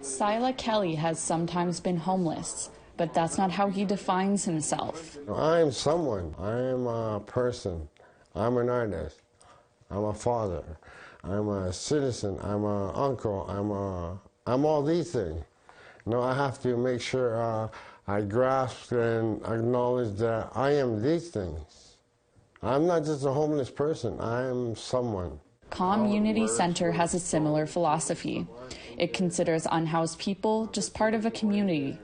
Sila Kelly has sometimes been homeless, but that's not how he defines himself. I'm someone. I am a person. I'm an artist. I'm a father. I'm a citizen. I'm an uncle. I'm all these things. I have to make sure I grasp and acknowledge that I am these things. I'm not just a homeless person. I am someone. Comm-Unity Centre has a similar philosophy. It considers unhoused people just part of a community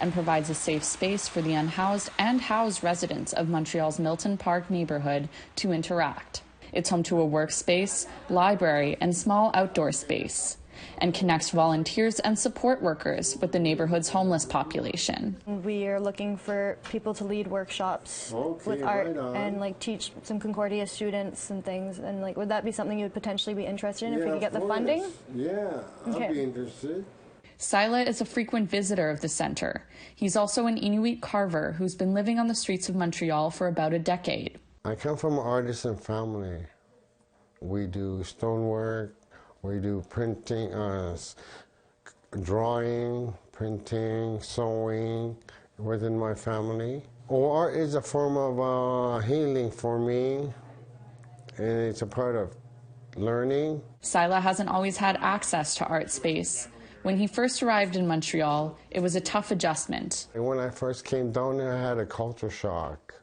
and provides a safe space for the unhoused and housed residents of Montreal's Milton Park neighbourhood to interact. It's home to a workspace, library, and small outdoor space, and connects volunteers and support workers with the neighborhood's homeless population. We are looking for people to lead workshops with art and teach some Concordia students and things. And would that be something you would potentially be interested in if we could get the funding? Yeah, I'd be interested. Sila is a frequent visitor of the centre. He's also an Inuit carver who's been living on the streets of Montreal for about a decade. I come from an artisan family. We do stonework, we do printing, drawing, printing, sewing within my family. Art is a form of healing for me, and it's a part of learning. Sila hasn't always had access to art space. When he first arrived in Montreal, it was a tough adjustment. When I first came down here, I had a culture shock.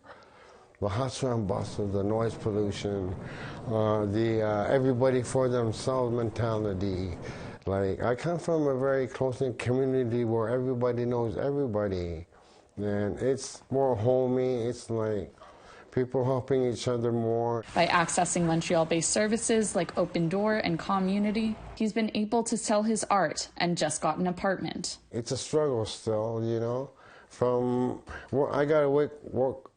The hustle and bustle, the noise pollution, everybody for themselves mentality. I come from a very close-knit community where everybody knows everybody. And it's more homey, it's like people helping each other more. By accessing Montreal-based services like Open Door and Comm-Unity, he's been able to sell his art and just got an apartment. It's a struggle still, I gotta work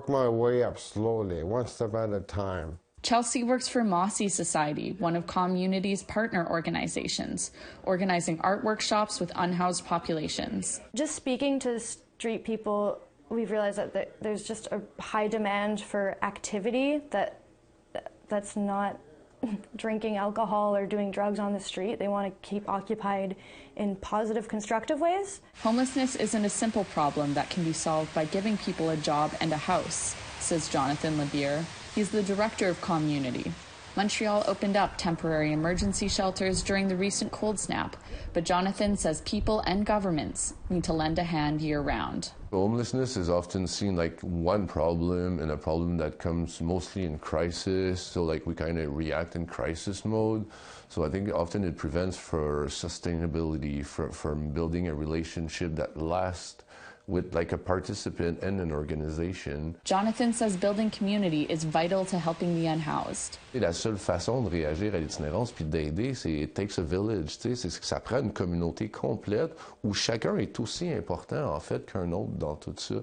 my way up slowly, one step at a time. Chelsea works for Mossy Society, one of Comm-Unity's partner organizations, organizing art workshops with unhoused populations. Just speaking to street people, we've realized that there's just a high demand for activity that's not drinking alcohol or doing drugs on the street. They want to keep occupied in positive, constructive ways. Homelessness isn't a simple problem that can be solved by giving people a job and a house, says Jonathan Lebier. He's the director of Comm-Unity. Montreal opened up temporary emergency shelters during the recent cold snap, but Jonathan says people and governments need to lend a hand year-round. Homelessness is often seen like one problem, and a problem that comes mostly in crisis, so we kind of react in crisis mode. So I think often it prevents for sustainability, from building a relationship that lasts with a participant and an organization. Jonathan says building community is vital to helping the unhoused. La seule façon de réagir à l'itinérance puis d'aider, c'est it takes a village, c'est que ça prend une communauté complète où chacun est aussi important en fait qu'un autre dans tout ça.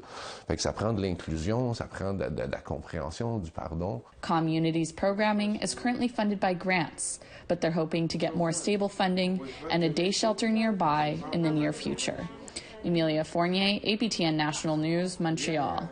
Fait que ça prend de l'inclusion, ça prend de la compréhension, du pardon. Comm-Unity's programming is currently funded by grants, but they're hoping to get more stable funding and a day shelter nearby in the near future. Emilia Fournier, APTN National News, Montreal.